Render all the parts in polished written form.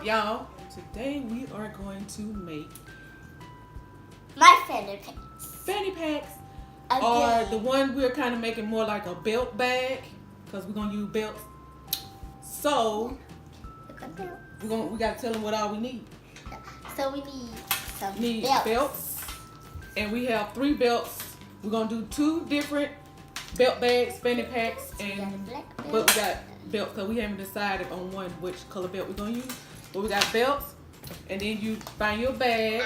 up, y'all? Today we are going to make my fanny packs. Fanny packs, or the one we're kind of making more like a belt bag, because we're gonna use belts. So we gotta tell them what all we need. So we need some belts, and we have 3 belts. We're gonna do 2 different belt bags, fanny packs, but we got belts because we haven't decided on which color belt we're gonna use. But we got belts, and then you find your bag.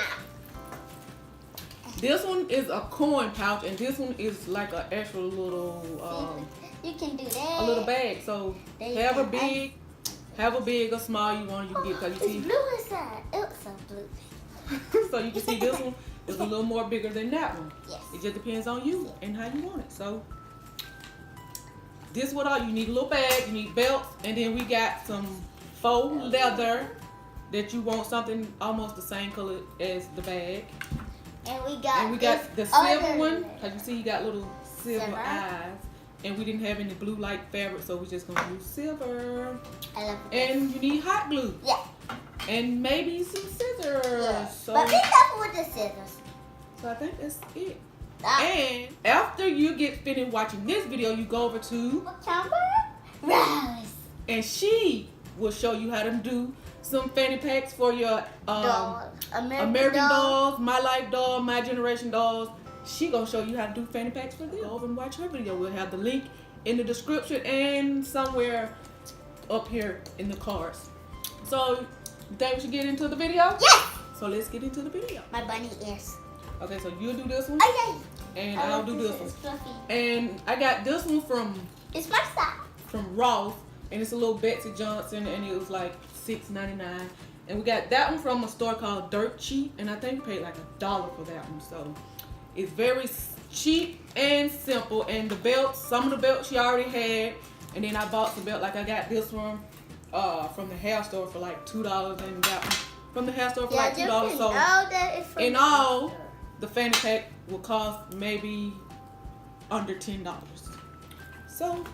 This one is a coin pouch, and this one is like an extra little you can do that. A little bag. So have a big or small you want, you can get, because you see it's blue inside. It's so blue. so you can see this one is a little more bigger than that one. Yes. It just depends on you and how you want it. So this what all you need: a little bag, you need belts, and then we got some faux leather that you want something almost the same color as the bag. And we got the silver one, because you see you got little silver eyes. And we didn't have any blue like fabric, so we're just gonna use silver. I love it. And you need hot glue. Yeah. And maybe some scissors. Yeah. So, but be careful with the scissors. So I think that's it. And after you get finished watching this video, you go over to Rose. And she will show you how to do some fanny packs for your American dolls, My Life doll, My Generation dolls. She gonna show you how to do fanny packs for them. Go over and watch her video. We'll have the link in the description and somewhere up here in the cards. So, you think we should get into the video? Yes! So let's get into the video. My bunny ears. Okay, so you'll do this one. Okay. And I'll do this one. It's fluffy. And I got this one from... It's my style. From Ross. And it's a little Betsy Johnson, and it was like $6.99. And we got that one from a store called Dirt Cheap, and I think we paid like $1 for that one. So it's very cheap and simple. And the belts, some of the belts she already had, and then I bought some belt. Like I got this one from the hair store for like $2, and that one from the hair store for like $2. So in all, the fanny pack will cost maybe under $10. So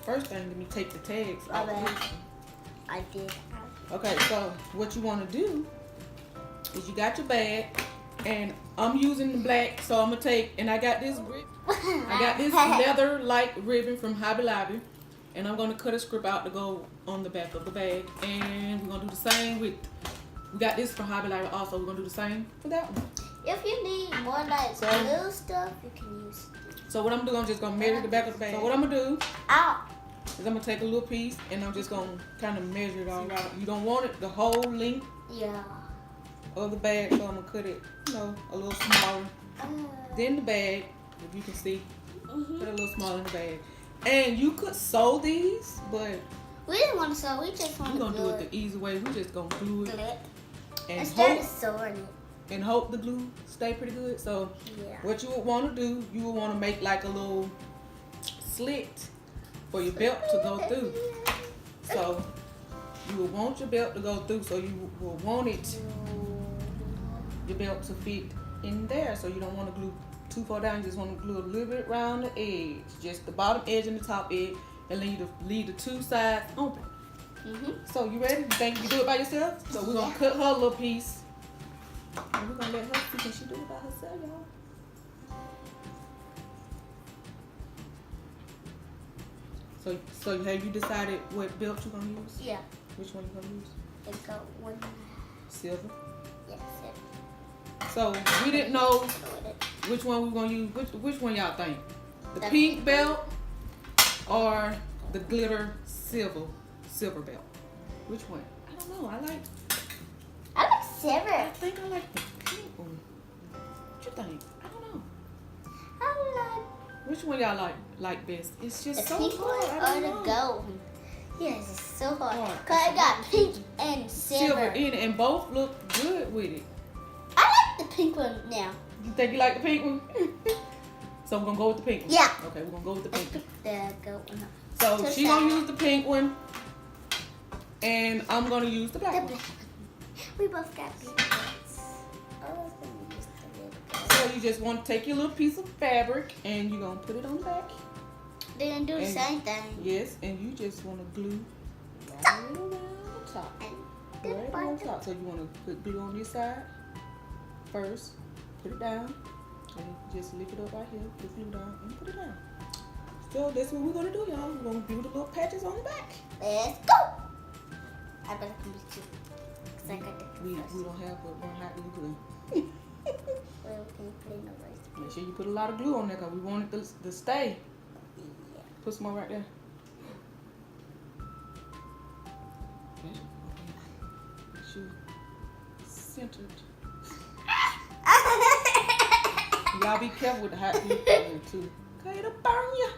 first thing, let me take the tags out. I did. Okay, so what you want to do is you got your bag, and I'm using the black, so I'm gonna take, and I got this leather-like ribbon from Hobby Lobby, and I'm gonna cut a strip out to go on the back of the bag, and we're gonna do the same with. We got this from Hobby Lobby also. We're gonna do the same for that one. If you need more like little stuff, you can use. So what I'm doing, I'm just gonna measure the back of the bag. So what I'm gonna do is I'm gonna take a little piece, and I'm just gonna kind of measure it all out. You don't want it the whole length of the bag, so I'm gonna cut it, a little smaller than the bag, if you can see. Put a little smaller in the bag. And you could sew these, but we didn't want to sew. We just want to glue it. We're gonna do it the easy way. We just gonna glue it. Instead of sewing it. And hope the glue stay pretty good. So what you would want to do, you would want to make like a little slit for your belt to go through. So you will want your belt to go through, so you will want your belt to fit in there. So you don't want to glue too far down. You just want to glue a little bit around the edge, just the bottom edge and the top edge, and leave the 2 sides open. So you ready? You think you can do it by yourself? So we're gonna cut her a little piece, and we're gonna let her see, can she do it by herself, y'all? So have you decided what belt you're gonna use? Yeah. Which one you gonna use? It's got one. Silver? Yes, So we didn't know which one we were gonna use. Which one y'all think? The pink belt or the glitter silver belt? Which one? I don't know. I like silver. I think I like the pink one. What you think? I don't know. Which one y'all like best? It's just the so pink hard. one or the gold one? Yes, it's so hard. Cause I got pink and silver in it, and both look good with it. I like the pink one now. You think you like the pink one? So we're gonna go with the pink one. Yeah. Okay, we're gonna go with the pink one. The gold one. So she's gonna use the pink one, and I'm gonna use the black one. We both got pink ones. So you just want to take your little piece of fabric, and you're gonna put it on the back. They're gonna do the same thing. Yes, and you just want to glue right around the top. And on top. So you want to put glue on this side first. Put it down. And just lift it up right here. Put glue down and put it down. So that's what we're going to do, y'all. We're going to glue the little patches on the back. Let's go. I better complete you. Because I got the We don't have but one hot glue gun. Well, we can put in the rest. Make sure you put a lot of glue on there because we want it to stay. Yeah. Put some more right there. Okay. Make sure it's centered. Y'all be careful with the hot glue too. Okay, it'll burn you.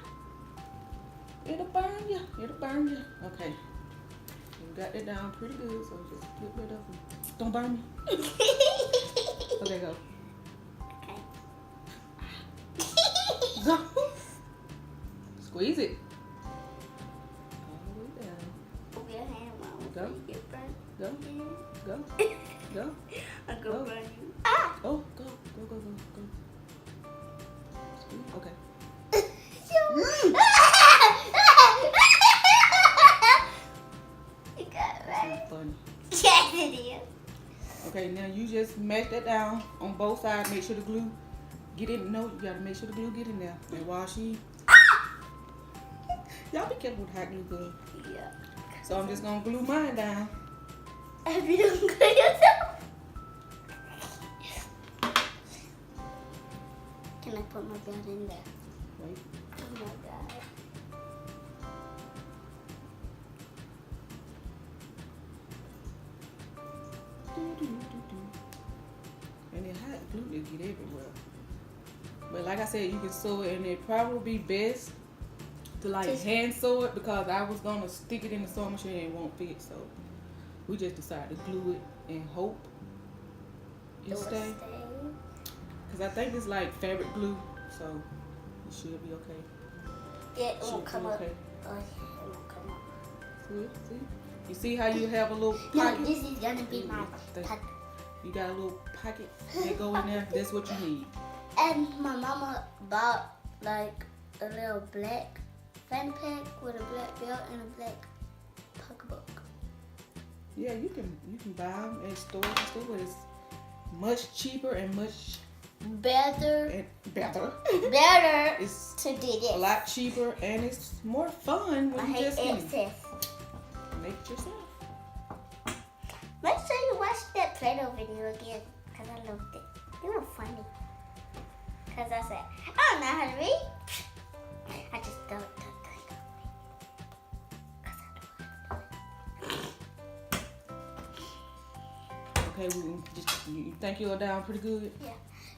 It'll burn you. It'll burn you. Okay. You got that down pretty good, so just get rid of it. Don't burn me. Okay, go. Okay. Go. Squeeze it. All the way down. Put your hand on. Go. You get burned. Go. Go. Go. I'm Go. gonna burn you. Ah! Oh, go. Go, go, go, go. Squeeze. Okay. You got it That's right. not funny. Yes, it is. Okay, now you just mash that down on both sides. Make sure the glue get in. No, you gotta make sure the glue get in there. And while she, y'all be careful with hot glue gun. Yeah. So I'm just gonna glue mine down. Have you done glue yourself? Can I put my belt in there? Wait. Oh my god. And the hot glue will get everywhere. But like I said, you can sew it, and it probably be best to like Just- hand sew it because I was gonna stick it in the sewing machine and it won't fit. So we just decided to glue it and hope it It'll stay. Cause I think it's like fabric glue, so it should be okay. Yeah, it Should won't be come up. okay. Oh, yeah, it won't come up. See? You see how you have a little No, pocket? this is gonna be my Thank- pocket. You got a little pocket that go in there. That's what you need. And my mama bought like a little black fanny pack with a black belt and a black pocketbook. Yeah, you can buy them at stores and stuff, but it's much cheaper and much Better better. It's to do this. a lot cheaper and it's more fun I when you hate just can excess. make it yourself. Make sure you watch that Play-Doh video again, because I loved it. It was funny. Because I said, I don't know how to read. I just don't think of it. Because I Okay, you think you're down pretty good? Yeah.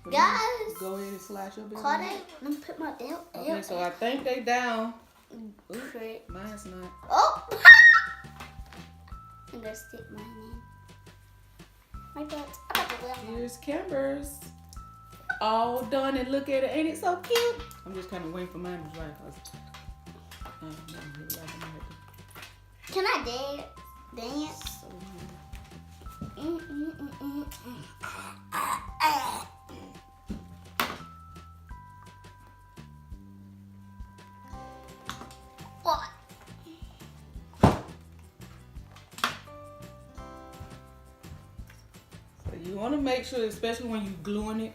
Well, Guys, go ahead and slide your belt. Claudette, let me put my belt. Okay, so I think they down. Ooh, Prick. mine's not. Oh! I'm going to stick mine in. My belt. I'm about to wear mine. Here's Kimber's. All done and look at it. Ain't it so cute? I'm just kind of waiting for mine to dry. Can I dance? So, What? So you want to make sure, especially when you're gluing it,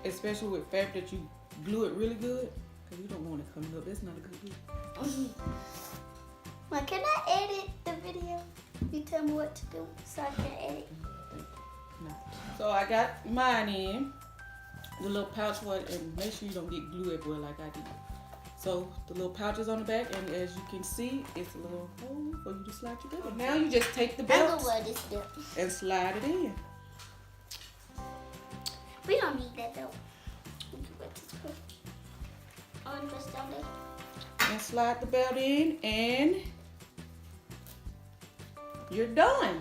especially with fabric, that you glue it really good, because you don't want it coming up. That's not a good glue. Well, can I edit the video? You tell me what to do so I can edit. No. So I got mine in the little pouch for it, and make sure you don't get glue everywhere like I did. So the little pouch is on the back, and as you can see, it's a little hole for you to slide your belt. Now you just take the I'm belt gonna wear this belt. and slide it in. We don't need that belt. We can wear this belt. On just down there. And slide the belt in, and you're done.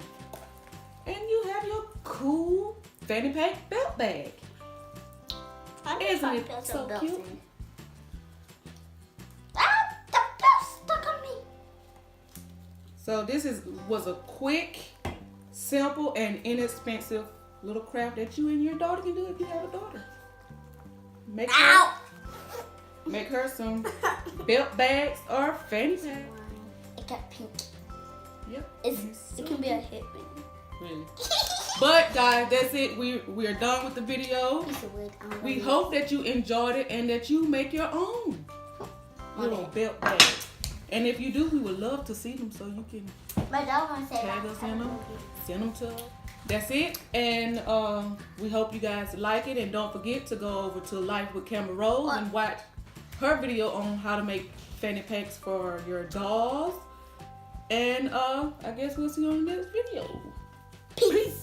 And you have your cool fanny pack belt bag. I'm Isn't trying it to put so some belts cute? in. Ah, the belt stuck on me. So this was a quick, simple, and inexpensive little craft that you and your daughter can do if you have a daughter. Make her some belt bags or fanny packs. It got pink. Yep. It can be a headband. Really. But guys, that's it. We are done with the video. It's a wig. We hope that you enjoyed it and that you make your own little belt bag. And if you do, we would love to see them so you can My dog wants to say tag us in them. Send them to us. That's it. And we hope you guys like it. And don't forget to go over to Life with Camera Rose and watch her video on how to make fanny packs for your dolls. And I guess we'll see you on the next video. Peace.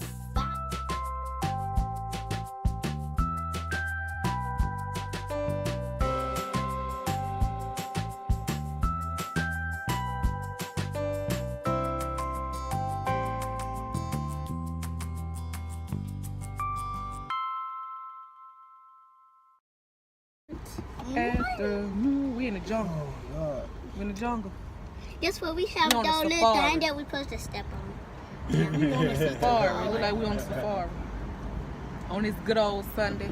We in the jungle. Oh, God. We in the jungle. Guess what? We have We on the down little safari. thing that we're supposed to step on. We on the safari. It look like we on the safari. On this good old Sunday.